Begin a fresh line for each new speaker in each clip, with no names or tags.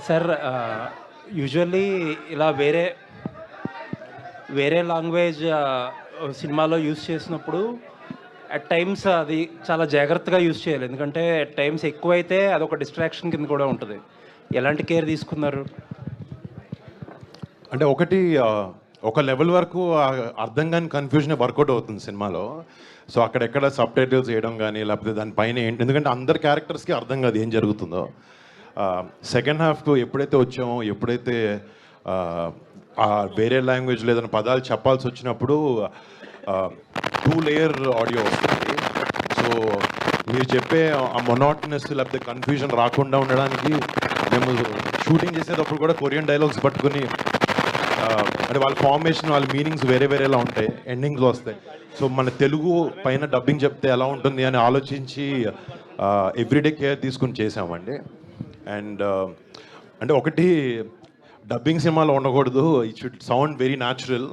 Sir usually ఇలా వేరే వేరే లాంగ్వేజ్ సినిమాలో యూస్ చేసినప్పుడు అట్ టైమ్స్ అది చాలా జాగ్రత్తగా యూస్ చేయాలి, ఎందుకంటే అట్ టైమ్స్ ఎక్కువైతే అదొక డిస్ట్రాక్షన్ కింద కూడా ఉంటుంది. ఎలాంటి కేర్ తీసుకున్నారు?
అంటే ఒకటి ఒక లెవెల్ వరకు అర్థం కాని కన్ఫ్యూజన్ వర్కౌట్ అవుతుంది సినిమాలో. సో అక్కడెక్కడ సబ్ టైటిల్స్ వేయడం కానీ లేకపోతే దానిపైన ఏంటి, ఎందుకంటే అందరి క్యారెక్టర్స్కి అర్థం కాదు ఏం జరుగుతుందో. సెకండ్ హాఫ్కు ఎప్పుడైతే వచ్చామో, ఎప్పుడైతే వేరే లాంగ్వేజ్లో ఏదైనా పదాలు చెప్పాల్సి వచ్చినప్పుడు 2 లేయర్ ఆడియో వస్తుంది. సో మీరు చెప్పే ఆ మొనాటనెస్ లేకపోతే కన్ఫ్యూజన్ రాకుండా ఉండడానికి మేము షూటింగ్ చేసేటప్పుడు కూడా కొరియన్ డైలాగ్స్ పట్టుకుని, అంటే వాళ్ళ ఫార్మేషన్, వాళ్ళ మీనింగ్స్ వేరే వేరేలా ఉంటాయి, ఎండింగ్స్లో వస్తాయి. సో మన తెలుగు పైన డబ్బింగ్ చెప్తే ఎలా ఉంటుంది అని ఆలోచించి ఎవ్రీడే కేర్ తీసుకుని చేసామండి. అండ్ అంటే ఒకటి, డబ్బింగ్ సినిమాలో ఉండకూడదు, it should sound very natural,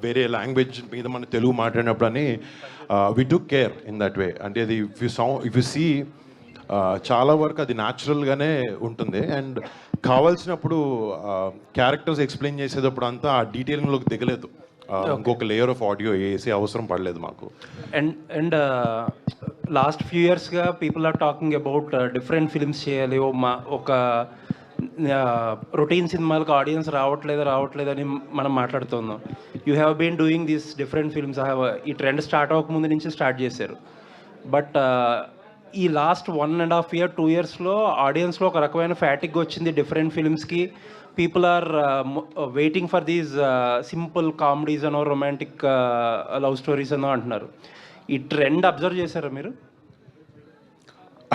వేరే లాంగ్వేజ్ మీద మన తెలుగు మాట్లాడినప్పుడు అని we took care in that way. అంటే అది ఇఫ్ యు సీ చాలా వరకు అది న్యాచురల్గానే ఉంటుంది. అండ్ కావాల్సినప్పుడు క్యారెక్టర్స్ ఎక్స్ప్లెయిన్ చేసేటప్పుడు అంతా ఆ డీటెయిలింగ్లోకి దిగలేదు, ఇంకొక లేయర్ ఆఫ్ ఆడియో వేసే అవసరం పడలేదు మాకు.
అండ్ లాస్ట్ ఫ్యూ ఇయర్స్గా people are talking about different films చేయాలి. ఒక రొటీన్ సినిమాలకు ఆడియన్స్ రావట్లేదని మనం మాట్లాడుతున్నాం. You have been doing these different films. ఈ ట్రెండ్ స్టార్ట్ అవ్వకముందు నుంచి స్టార్ట్ చేశారు. బట్ ఈ లాస్ట్ 1.5 year 2 yearsలో ఆడియన్స్లో ఒక రకమైన ఫ్యాటిక్ వచ్చింది డిఫరెంట్ ఫిల్మ్స్కి. People are waiting for these simple comedies అనో, రొమాంటిక్ లవ్ స్టోరీస్ అనో అంటున్నారు. ఈ ట్రెండ్ అబ్జర్వ్ చేశారా మీరు?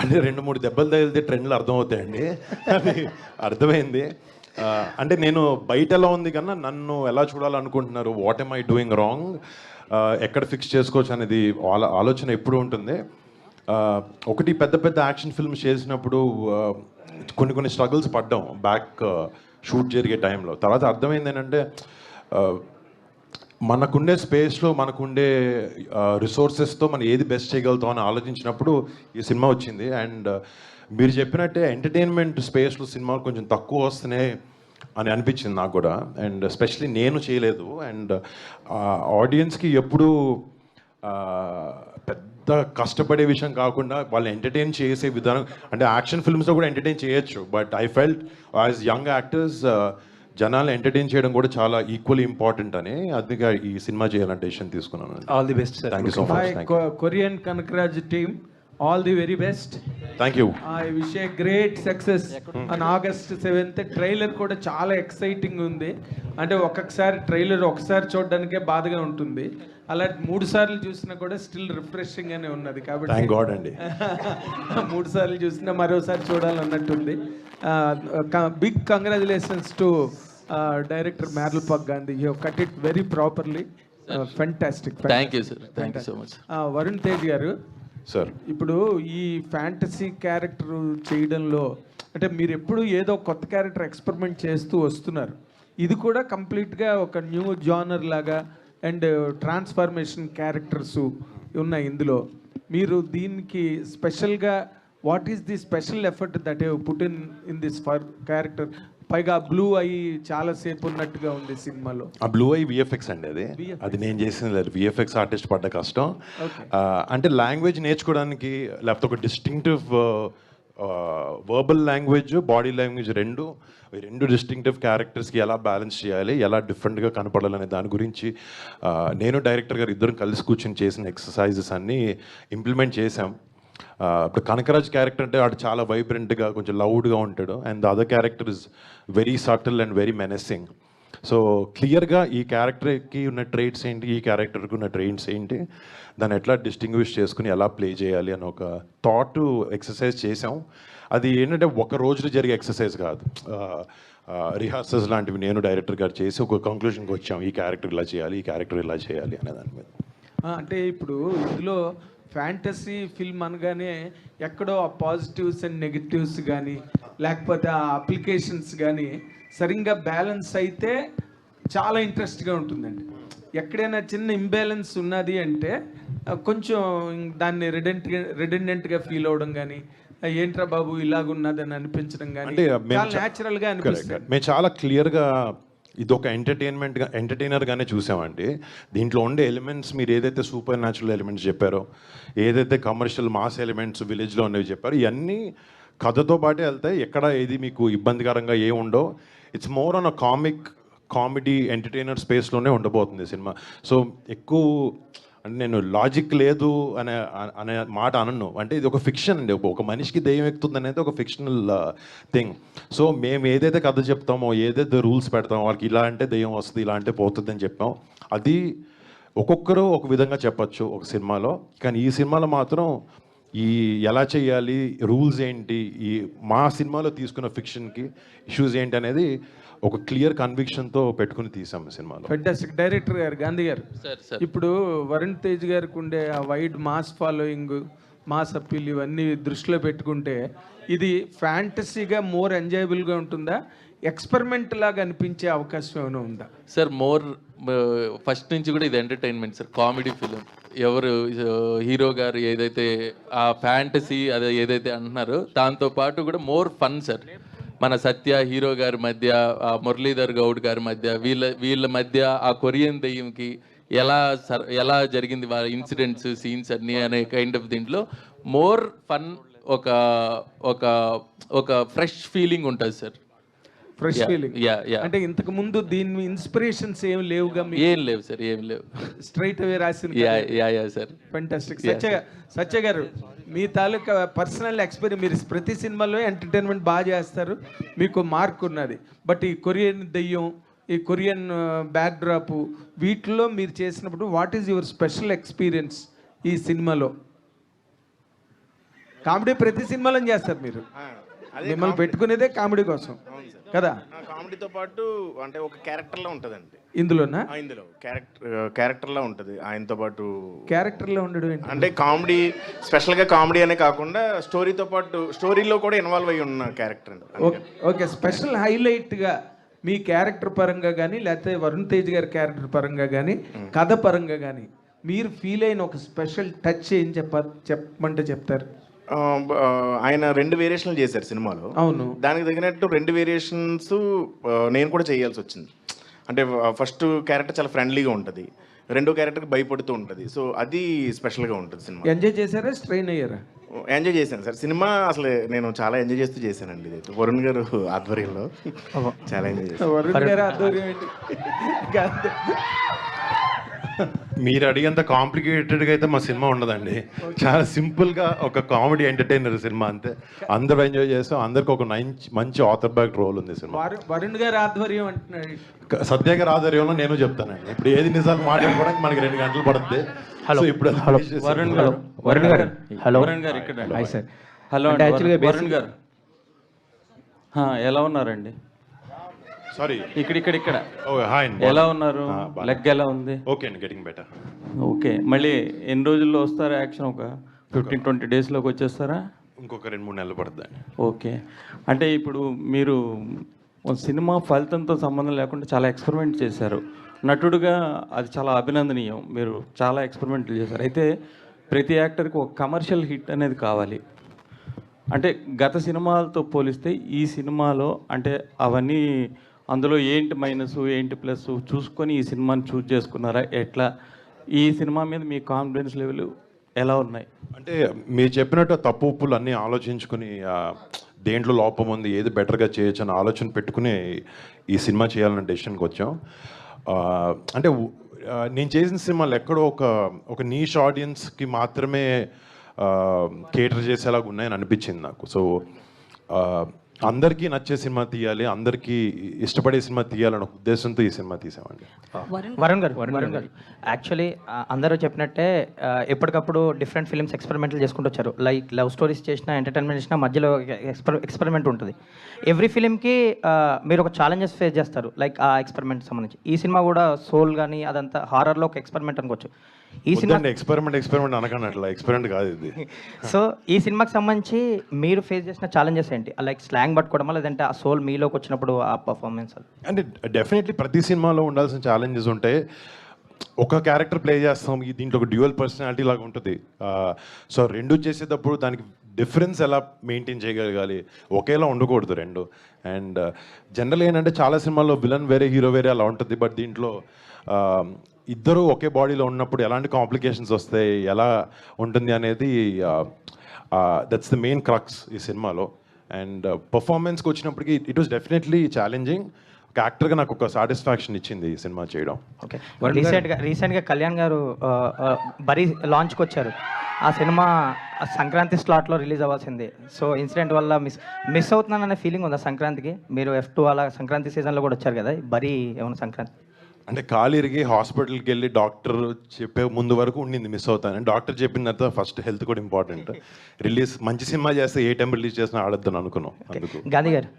అంటే 2-3 దెబ్బలు తగిలితే ట్రెండ్లు అర్థమవుతాయండి, అది అర్థమైంది. అంటే నేను బయట ఎలా ఉంది కన్నా నన్ను ఎలా చూడాలనుకుంటున్నారు, what am I doing wrong, ఎక్కడ ఫిక్స్ చేసుకోవచ్చు అనేది ఆలోచన ఎప్పుడు ఉంటుంది. ఒకటి, పెద్ద పెద్ద యాక్షన్ ఫిల్మ్స్ చేసినప్పుడు కొన్ని స్ట్రగుల్స్ పడ్డాం బ్యాక్ షూట్ జరిగే టైంలో. తర్వాత అర్థమైంది ఏంటంటే, మనకుండే స్పేస్లో మనకుండే రిసోర్సెస్తో మనం ఏది బెస్ట్ చేయగలుగుతాం అని ఆలోచించినప్పుడు ఈ సినిమా వచ్చింది. అండ్ మీరు చెప్పినట్టే ఎంటర్టైన్మెంట్ స్పేస్లో సినిమాలు కొంచెం తక్కువ వస్తున్నాయి అని అనిపించింది నాకు కూడా. అండ్ ఎస్పెషలీ నేను చేయలేదు. అండ్ ఆడియన్స్కి ఎప్పుడూ పెద్ద కష్టపడే విషయం కాకుండా వాళ్ళు ఎంటర్టైన్ చేసే విధానం, అంటే యాక్షన్ ఫిల్మ్స్లో కూడా ఎంటర్టైన్ చేయొచ్చు, but I felt as young actors జనాలు ఎంటర్టైన్ చేయడం కూడా చాలా ఈక్వల్లీ ఇంపార్టెంట్ అని, అందుకే ఈ సినిమా చేయాలని డెసిషన్ తీసుకున్నాను.
All the best.
Thank you so much.
కొరియన్ Kanagaraj team, all the very best.
Thank you.
I wish a great success on August 7th. Trailer కూడా చాలా ఎక్సైటింగ్ ఉంది. అంటే ఒక్కొక్కసారి ట్రైలర్ ఒకసారి చూడడానికే బాధగా ఉంటుంది, అలా 3 సార్లు చూసినా కూడా స్టిల్ రిఫ్రెషింగ్ గానే ఉన్నది. కాబట్టి
థ్యాంక్ గాడ్ అండి.
3 సార్లు చూసినా మరోసారి చూడాలన్నట్టుంది. Big congratulations to director Merlapaka Gandhi. You cut it very properly. Fantastic.
Thank you sir, thank you so much.
Varun Tej గారు,
సార్
ఇప్పుడు ఈ ఫ్యాంటసీ క్యారెక్టర్ చేయడంలో అంటే మీరు ఎప్పుడు ఏదో కొత్త క్యారెక్టర్ ఎక్స్పెరిమెంట్ చేస్తూ వస్తున్నారు. ఇది కూడా కంప్లీట్గా ఒక న్యూ జానర్ లాగా అండ్ ట్రాన్స్ఫర్మేషన్ క్యారెక్టర్స్ ఉన్నాయి ఇందులో. మీరు దీనికి స్పెషల్గా what is the special effort that you put in this for character? పైగా బ్లూ అయ్యి చాలాసేపు ఉన్నట్టుగా ఉంది సినిమాలో.
ఆ బ్లూ ఐ విఎఫ్ఎక్స్ అండి, అది నేను చేసింది లేదు. విఎఫ్ఎక్స్ ఆర్టిస్ట్ పడ్డ కష్టం. అంటే లాంగ్వేజ్ నేర్చుకోవడానికి, లేకపోతే ఒక distinctive verbal language, body language రెండు డిస్టింక్టివ్ క్యారెక్టర్స్కి ఎలా బ్యాలెన్స్ చేయాలి, ఎలా డిఫరెంట్గా కనపడాలనే దాని గురించి నేను డైరెక్టర్ గారు ఇద్దరం కలిసి కూర్చొని చేసిన ఎక్సర్సైజెస్ అన్నీ ఇంప్లిమెంట్ చేశాం. ఇప్పుడు కనకరాజ్ క్యారెక్టర్ అంటే వాడు చాలా వైబ్రెంట్గా, కొంచెం లౌడ్గా ఉంటాడు. And the other character is very subtle and very menacing. So క్లియర్గా ఈ క్యారెక్టర్కి ఉన్న ట్రేట్స్ ఏంటి, ఈ క్యారెక్టర్కి ఉన్న ట్రేట్స్ ఏంటి, దాన్ని ఎట్లా డిస్టింగ్విష్ చేసుకుని ఎలా ప్లే చేయాలి అని ఒక థాట్ ఎక్సర్సైజ్ చేసాం. అది ఏంటంటే ఒక రోజులో జరిగే ఎక్సర్సైజ్ కాదు, రిహార్సల్స్ లాంటివి నేను డైరెక్టర్ గారు చేసి ఒక కంక్లూజన్కి వచ్చాం, ఈ క్యారెక్టర్ ఇలా చేయాలి, ఈ క్యారెక్టర్ ఇలా చేయాలి అనే దాని మీద.
అంటే ఇప్పుడు ఇందులో ఫ్యాంటసీ ఫిల్మ్ అనగానే ఎక్కడో ఆ పాజిటివ్స్ అండ్ నెగిటివ్స్ కానీ లేకపోతే ఆ అప్లికేషన్స్ కానీ సరిగ్గా బ్యాలెన్స్ అయితే చాలా ఇంట్రెస్ట్గా ఉంటుందండి. ఎక్కడైనా చిన్న ఇంబ్యాలెన్స్ ఉన్నది అంటే కొంచెం దాన్ని రిడెండెంట్గా ఫీల్ అవ్వడం కానీ ఏంట్రా బాబు ఇలాగున్నదని అనిపించడం కానీ
అంటే మేము
చాలా న్యాచురల్గా అనిపిస్తుంది.
మేము చాలా క్లియర్గా ఇది ఒక ఎంటర్టైనర్గానే చూసామండి. దీంట్లో ఉండే ఎలిమెంట్స్ మీరు ఏదైతే సూపర్ న్యాచురల్ ఎలిమెంట్స్ చెప్పారో, ఏదైతే కమర్షియల్ మాస్ ఎలిమెంట్స్ విలేజ్లో ఉన్నవి చెప్పారో, ఇవన్నీ కథతో పాటే వెళ్తాయి. ఎక్కడ ఏది మీకు ఇబ్బందికరంగా ఏ ఉండో. It's more on a comedy entertainer స్పేస్లోనే ఉండబోతుంది సినిమా. సో ఎక్కువ అంటే నేను లాజిక్ లేదు అనే మాట అనను. అంటే ఇది ఒక ఫిక్షన్ అండి. ఒక మనిషికి దెయ్యం ఎక్కుతుంది అనేది ఒక ఫిక్షనల్ థింగ్. సో మేము ఏదైతే కథ చెప్తామో, ఏదైతే రూల్స్ పెడతామో, వాళ్ళకి ఇలా అంటే దెయ్యం వస్తుంది, ఇలా అంటే పోతుంది అని చెప్పాం. అది ఒక్కొక్కరు ఒక విధంగా చెప్పచ్చు ఒక సినిమాలో. కానీ ఈ సినిమాలో మాత్రం ఈ ఎలా చేయాలి, రూల్స్ ఏంటి, ఈ మా సినిమాలో తీసుకున్న ఫిక్షన్కి ఇష్యూస్ ఏంటి అనేది ఒక క్లియర్ కన్విక్షన్తో పెట్టుకుని తీసాం సినిమాలో.
ఫెంటాస్టిక్. డైరెక్టర్ గారు, గాంధీ గారు, ఇప్పుడు వరుణ్ తేజ్ గారికి ఉండే ఆ wide mass following, mass appeal ఇవన్నీ దృష్టిలో పెట్టుకుంటే ఇది ఫ్యాంటసీగా మోర్ ఎంజాయబుల్గా ఉంటుందా, ఎక్స్పెరిమెంట్ లాగా అనిపించే అవకాశం ఏమైనా ఉందా?
సార్ మోర్ ఫస్ట్ నుంచి కూడా ఇది ఎంటర్టైన్మెంట్ సార్, కామెడీ ఫిలిం. ఎవరు హీరో గారు ఏదైతే ఆ ఫ్యాంటసీ అదే ఏదైతే అంటున్నారో దాంతో పాటు కూడా మోర్ ఫన్ సార్. మన సత్య హీరో గారి మధ్య, మురళీధర్ గౌడ్ గారి మధ్య, వీళ్ళ మధ్య ఆ కొరియన్ దెయ్యంకి ఎలా జరిగింది వాళ్ళ ఇన్సిడెంట్స్, సీన్స్ అన్నీ అనే కైండ్ ఆఫ్ దీంట్లో మోర్ ఫన్, ఒక ఒక ఒక ఫ్రెష్ ఫీలింగ్ ఉంటుంది సార్.
Fresh feeling.
యా
అంటే ఇంతకు ముందు దీని ఇన్స్పిరేషన్స్ ఏం లేవుగా?
ఏం లేవు సార్, ఏం లేవు.
స్ట్రైట్ అవే రాసిన.
Yeah sir.
ఫెంటాస్టిక్. సత్య గారు, మీ తాలూకా పర్సనల్ ఎక్స్పీరియన్స్, మీరు ప్రతి సినిమాలో ఎంటర్టైన్మెంట్ బాగా చేస్తారు, మీకు మార్క్ ఉన్నది. బట్ ఈ కొరియన్ దెయ్యం, ఈ కొరియన్ బ్యాక్డ్రాప్, వీటిలో మీరు చేసినప్పుడు what is your special experience ఈ సినిమాలో? కామెడీ ప్రతి సినిమాలో చేస్తారు మీరు, మిమ్మల్ని పెట్టుకునేదే కామెడీ కోసం కదా?
కామెడీతో పాటు అంటే ఒక క్యారెక్టర్లో ఉంటుందండి
ఇందులోనా?
ఇందులో క్యారెక్టర్లో ఉంటుంది. ఆయనతో పాటు
క్యారెక్టర్లో ఉండడం ఏంటి?
అంటే కామెడీ, స్పెషల్గా కామెడీ అనే కాకుండా స్టోరీతో పాటు స్టోరీలో కూడా ఇన్వాల్వ్ అయ్యి ఉన్న క్యారెక్టర్ అండి.
ఓకే. స్పెషల్ హైలైట్గా మీ క్యారెక్టర్ పరంగా కానీ, లేకపోతే వరుణ్ తేజ్ గారి క్యారెక్టర్ పరంగా కానీ, కథ పరంగా కానీ మీరు ఫీల్ అయిన ఒక స్పెషల్ టచ్ ఏం చెప్పమంటే చెప్తారు?
ఆయన 2 వేరియేషన్లు చేశారు సినిమాలో.
అవును.
దానికి తగినట్టు 2 వేరియేషన్స్ నేను కూడా చేయాల్సి వచ్చింది. అంటే ఫస్ట్ క్యారెక్టర్ చాలా ఫ్రెండ్లీగా ఉంటుంది, రెండో క్యారెక్టర్కి భయపడుతూ ఉంటుంది. సో అది స్పెషల్గా ఉంటుంది సినిమా.
ఎంజాయ్ చేశారా, స్ట్రెయిన్ అయ్యారా?
ఎంజాయ్ చేశాను సార్. సినిమా అసలు నేను చాలా ఎంజాయ్ చేస్తూ చేశానండి. ఇది వరుణ్ గారు ఆధ్వర్యంలో చాలా ఎంజాయ్ చేశాను.
వరుణ్ గారు ఆధ్వర్యం ఏంటి?
మీరు అడిగేంత కాంప్లికేటెడ్గా అయితే మా సినిమా ఉండదండి. చాలా సింపుల్గా ఒక కామెడీ ఎంటర్టైనర్ సినిమా, అంతే. అందరూ ఎంజాయ్ చేస్తాం. అందరికి ఒక మంచి ఆథర్ బ్యాక్ రోల్ ఉంది సినిమా.
వరుణ్ గారి ఆధ్వర్యం అంటున్నాడు.
సత్య గారి ఆధ్వర్యంలో నేను చెప్తానండి. ఇప్పుడు ఏది నిజాలు మాట్లాడుకోవడానికి మనకి 2 గంటలు పడుతుంది.
హలో
ఇప్పుడు
వరుణ్ గారు, వరుణ్ గారు, హలో వరుణ్ గారు ఇక్కడ. Hi sir. హలో యాక్చువల్గా వరుణ్ గారు ఎలా ఉన్నారండి?
సారీ,
ఇక్కడ
హాయ్,
ఎలా ఉన్నారు? లెగ్ ఎలా ఉంది?
ఓకే అండి, గెటింగ్ బెటర్.
ఓకే. మళ్ళీ ఎన్ని రోజుల్లో వస్తారా యాక్షన్? ఒక 15-20 డేస్లోకి వచ్చేస్తారా?
ఇంకొక 2-3 నెలలు పడుతుంది.
ఓకే. అంటే ఇప్పుడు మీరు సినిమా ఫలితంతో సంబంధం లేకుండా చాలా ఎక్స్పెరిమెంట్ చేశారు నటుడుగా, అది చాలా అభినందనీయం. మీరు చాలా ఎక్స్పెరిమెంట్లు చేశారు. అయితే ప్రతి యాక్టర్కి ఒక కమర్షియల్ హిట్ అనేది కావాలి. అంటే గత సినిమాలతో పోలిస్తే ఈ సినిమాలో అంటే అవన్నీ, అందులో ఏంటి మైనస్ ఏంటి ప్లస్ చూసుకొని ఈ సినిమాని చూస్ చేసుకున్నారా? ఎట్లా ఈ సినిమా మీద మీ కాన్ఫిడెన్స్ లెవెల్ ఎలా ఉన్నాయి?
అంటే మీరు చెప్పినట్టు తప్పు ఉప్పులు అన్నీ ఆలోచించుకుని దేంట్లో లోపం ఉంది, ఏది బెటర్గా చేయొచ్చు అని ఆలోచన పెట్టుకుని ఈ సినిమా చేయాలన్న డెసిషన్కి వచ్చాం. అంటే నేను చేసిన సినిమాలు ఎక్కడో ఒక నీష్ ఆడియన్స్కి మాత్రమే కేటర్ చేసేలాగా ఉన్నాయని అనిపించింది నాకు. సో అందరికీ నచ్చే సినిమా తీయాలి, అందరికీ ఇష్టపడే సినిమా తీయాలనే ఉద్దేశంతో ఈ సినిమా తీసామండి.
వరుణ్ గారు యాక్చువల్లీ అందరూ చెప్పినట్టే ఎప్పటికప్పుడు డిఫరెంట్ ఫిల్మ్స్ ఎక్స్పెరిమెంట్లు చేసుకుంటూ వచ్చారు. లైక్ లవ్ స్టోరీస్ చేసినా, ఎంటర్టైన్మెంట్ చేసినా మధ్యలో ఎక్స్పెరిమెంట్ ఉంటుంది. ఎవ్రీ ఫిలింకి మీరు ఒక ఛాలెంజెస్ ఫేస్ చేస్తారు, లైక్ ఆ ఎక్స్పెరిమెంట్ సంబంధించి. ఈ సినిమా కూడా సోల్ కానీ అదంతా హారర్లో ఒక ఎక్స్పెరిమెంట్ అనుకోవచ్చు. ఈ సినిమా
ఎక్స్పెరిమెంట్ అనకండి, అట్లా ఎక్స్పెరిమెంట్ కాదు ఇది.
సో ఈ సినిమాకి సంబంధించి మీరు ఫేస్ చేసిన ఛాలెంజెస్ ఏంటి? లైక్ స్లాంగ్ పట్టుకోవడమా, లేదంటే ఆ సోల్ మీలోకి వచ్చినప్పుడు ఆ పర్ఫార్మెన్స్?
అంటే డెఫినెట్లీ ప్రతి సినిమాలో ఉండాల్సిన ఛాలెంజెస్ ఉంటాయి. ఒక క్యారెక్టర్ ప్లే చేస్తాం, దీంట్లో ఒక డ్యూయల్ పర్సనాలిటీ లాగా ఉంటుంది. సో 2 చేసేటప్పుడు డిఫరెన్స్ ఎలా మెయింటైన్ చేయగలగాలి, ఒకేలా ఉండకూడదు రెండు. అండ్ జనరల్ ఏంటంటే చాలా సినిమాల్లో విలన్ వేరే హీరో వేరే అలా ఉంటుంది, బట్ దీంట్లో ఇద్దరు ఒకే బాడీలో ఉన్నప్పుడు ఎలాంటి కాంప్లికేషన్స్ వస్తాయి, ఎలా ఉంటుంది అనేది దట్స్ ద మెయిన్ క్రక్స్ ఈ సినిమాలో. అండ్ పర్ఫార్మెన్స్కి వచ్చినప్పటికీ ఇట్ వాస్ డెఫినెట్లీ ఛాలెంజింగ్. ఒక యాక్టర్గా నాకు ఒక సాటిస్ఫాక్షన్ ఇచ్చింది ఈ సినిమా చేయడం.
ఓకే, రీసెంట్గా కళ్యాణ్ గారు బరీ లాంచ్కి వచ్చారు. ఆ సినిమా సంక్రాంతి స్లాట్లో రిలీజ్ అవ్వాల్సింది. సో ఇన్సిడెంట్ వల్ల మిస్ అవుతున్నాననే ఫీలింగ్ ఉందా సంక్రాంతికి? మీరు F2 అలా సంక్రాంతి సీజన్లో కూడా వచ్చారు కదా, బరీ ఏమన్నా సంక్రాంతి?
అంటే కాలు ఇరిగి హాస్పిటల్కి వెళ్ళి డాక్టర్ చెప్పే ముందు వరకు ఉండింది మిస్ అవుతాను. డాక్టర్ చెప్పిన తర్వాత ఫస్ట్ హెల్త్ కూడా ఇంపార్టెంట్. రిలీజ్ మంచి సినిమా చేస్తే ఏ టైం రిలీజ్ చేసినా ఆడొద్దని అనుకున్నాం. అందుకు
గాంధీ గారు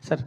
సార్